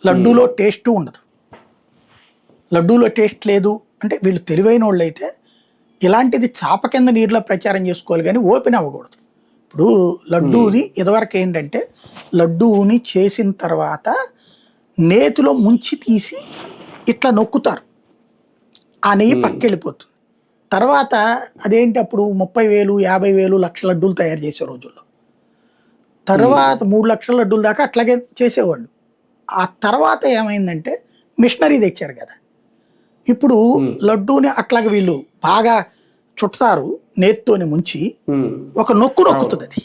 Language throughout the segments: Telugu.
లడ్డూలో టేస్ట్ ఉండదు. లడ్డూలో టేస్ట్ లేదు అంటే వీళ్ళు తెలివైన వాళ్ళు అయితే ఇలాంటిది చాప కింద నీరులో ప్రచారం చేసుకోవాలి కానీ ఓపెన్ అవ్వకూడదు. ఇప్పుడు లడ్డూని ఇదివరకు ఏంటంటే లడ్డూని చేసిన తర్వాత నేతిలో ముంచి తీసి ఇట్లా నొక్కుతారు, ఆ నెయ్యి పక్కెళ్ళిపోతుంది. తర్వాత అదేంటి అప్పుడు 30,000, 50,000, లక్ష లడ్డూలు తయారు చేసే రోజుల్లో. తర్వాత 3 లక్షల లడ్డూల దాకా అట్లాగే చేసేవాళ్ళు. ఆ తర్వాత ఏమైందంటే మిషనరీ తెచ్చారు కదా, ఇప్పుడు లడ్డూని అట్లాగే వీళ్ళు బాగా చుట్టుతారు నేతితోని ముంచి, ఒక నొక్కు నొక్కుతుంది అది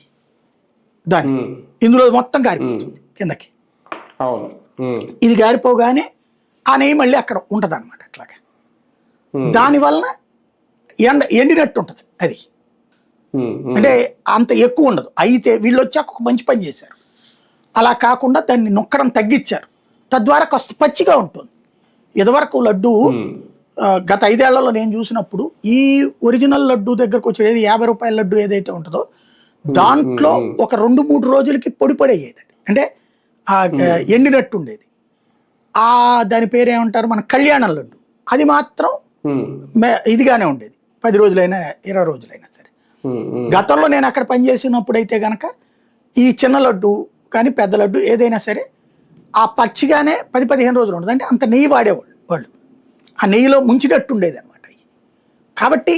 దాన్ని, ఇందులో మొత్తం గారిపోతుంది కిందకి. ఇది గారిపోగానే ఆ నెయ్యి మళ్ళీ అక్కడ ఉంటుంది అనమాట. అట్లాగా దానివలన ఎండినట్టు ఉంటుంది అది, అంటే అంత ఎక్కువ ఉండదు. అయితే వీళ్ళు వచ్చాక ఒక మంచి పని చేశారు, అలా కాకుండా దాన్ని నొక్కడం తగ్గించారు, తద్వారా కాస్త పచ్చిగా ఉంటుంది. ఇదివరకు లడ్డు గత 5 ఏళ్లలో నేను చూసినప్పుడు ఈ ఒరిజినల్ లడ్డు దగ్గరకు వచ్చేది 50 రూపాయల లడ్డు ఏదైతే ఉంటుందో దాంట్లో ఒక 2-3 రోజులకి పొడి పొడి అయ్యేది, అంటే ఎండినట్టు ఉండేది. దాని పేరు ఏమంటారు మన కళ్యాణం లడ్డు, అది మాత్రం ఇదిగానే ఉండేది 10 రోజులైనా 20 రోజులైనా సరే. గతంలో నేను అక్కడ పనిచేసినప్పుడు అయితే గనక ఈ చిన్న లడ్డు కానీ పెద్ద లడ్డు ఏదైనా సరే ఆ పచ్చిగానే 10-15 రోజులు ఉంటుంది, అంటే అంత నెయ్యి వాడేవాళ్ళు వాళ్ళు, ఆ నెయ్యిలో ముంచినట్టు ఉండేది అనమాట. కాబట్టి